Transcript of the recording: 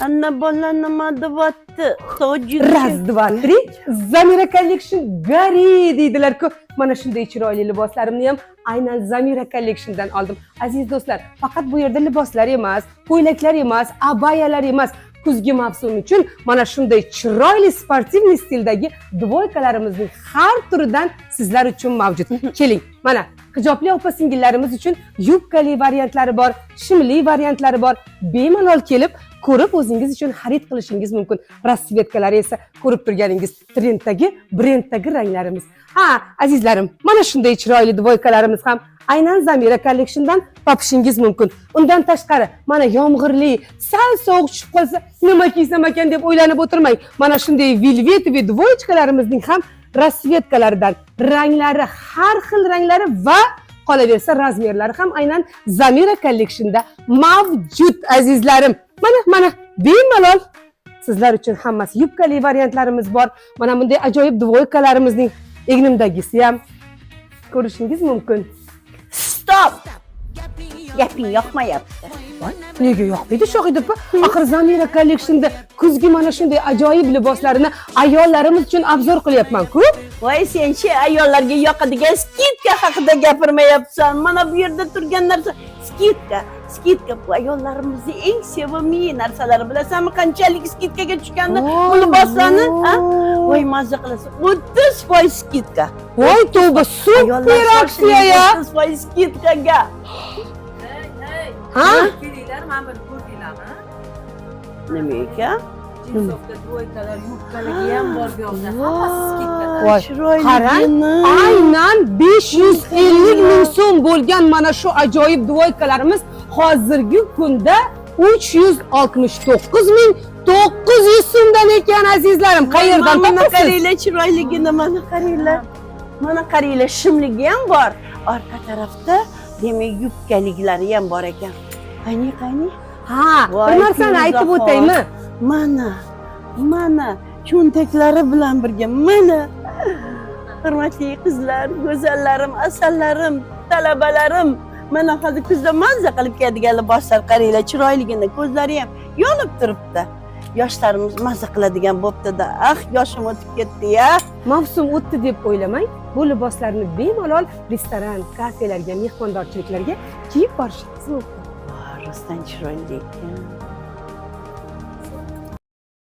Anna bola nima deyapti? Tojik. Раз, два, три. Zamira Collection gari deydilar-ku. Mana shunday chiroyli liboslarimni ham aynan Zamira Collection'dan oldim. Aziz do'stlar, faqat bu yerda liboslar emas, ko'ylaklar emas, abayalar emas. Kuzgi mavsum uchun mana shunday chiroyli sportivniy stildagi dvoykalarimizning har turidan sizlar uchun mavjud. Keling, mana hijobli opa-singillarimiz uchun yubkali variantlari bor, shimli variantlari bor. Bemalol kelib ko'rib o'zingiz uchun xarid qilishingiz mumkin. Rasvetkalari esa ko'rib turganingiz brenddagi ranglarimiz. Ha, azizlarim, mana shunday chiroyli dvoykalarimiz ham aynan Zamira Collection'dan topishingiz mumkin. Undan tashqari, mana yomg'irli, sal sovuq tushib qolsa, nima kiysam ekan deb o'ylanib o'tirmang. Mana shunday velvetovi dvoychkalarimizning ham rasvetkalaridan ranglari, har xil ranglari va qolaversa razmerlari ham aynan Zamira Collection'da mavjud azizlarim. Mana bemalol sizlar uchun hammasi yubkali variantlarimiz bor. Mana bunday ajoyib dvoykalarimizning egnimdagisi ham ko'rishingiz mumkin. Stop. Gaping yoqmayapti. Nega yoqmaydi Shohidova? Axir Zamira Collection'da kuzgi mana shunday ajoyib liboslarini ayollarimiz uchun obzor qilyapman-ku. Voy, sen-chi ayollarga yoqadigan skidka haqida gapirmayapsan. Mana bu yerda turgan narsa skidka bu ayollarimizni eng sevimli narsalari. Bilasanmi qanchalik skidkaga tushganda bu liboslarni, ha? Voy, mazza qilasiz. 30% skidka. Voy, tavba, super aksiya ya. 30% skidkaga. Ha? Kelinglar, mana buni ko'rdinglarmi? Nima ekan? Jinsovka, dvoykalar, yubkaligi ham bor bu yoqda. Hammasi skidkada. Voy, chiroyli. qarang, aynan 550 ming so'm bo'lgan mana shu ajoyib dvoykalarimiz hozirgi kunda 369.900 so'mdan ekan azizlarim. Qayerdan Mana topasiz? qaranglar chiroyligini, mana qaranglar. Mana qaranglar, shimligi ham bor. Orqa tarafda demak yubkaliklari ham bor ekan. Qani? Ha, Voy, bir narsani aytib Firuzaxon. o'taymi? Mana cho'ntaklari bilan birga mana. Hurmatli qizlar, go'zallarim, asallarim, talabalarim, mana hozir kuzda mazza qilib kiyadigan liboslar qaranglar, chiroyligini, ko'zlari ham yonib turibdi. Yoshlarimiz mazza qiladigan bo'pti-da. Yoshim o'tib ketdi-ya. Mavsum o'tdi deb o'ylamang. Bu liboslarni bemalol restoran, kafelarga, mehmondorchiliklarga kiyib borishingiz mumkin. Rostdan chiroyli ekan.